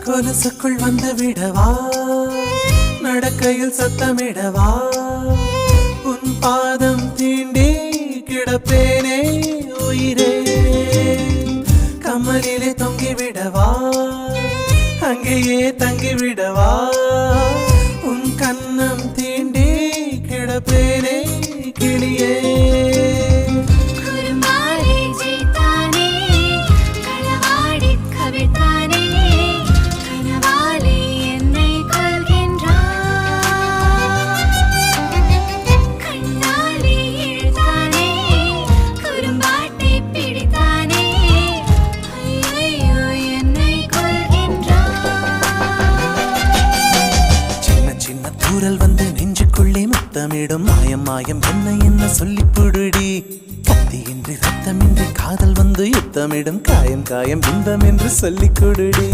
கொலுசுக்குள் வந்து விடவா, நடக்கையில் சத்தமிடவா, உன் பாதம் தீண்டி கிடப்பேனே உயிரே. கமலிலே தொங்கிவிடவா, அங்கேயே தங்கிவிடவா, உன் கண்ணம் தீண்டி கிடப்பேனே கிளியே. தூரல் வந்து நெஞ்சுக்குள்ளே முத்தமிடும் மாயம் மாயம் என்ன என்ன சொல்லி புடுடி. கத்தியின்றி ரத்தமின்றி காதல் வந்து யுத்தமிடும் காயம் காயம் இன்பம் என்று சொல்லிக் கொடுடி.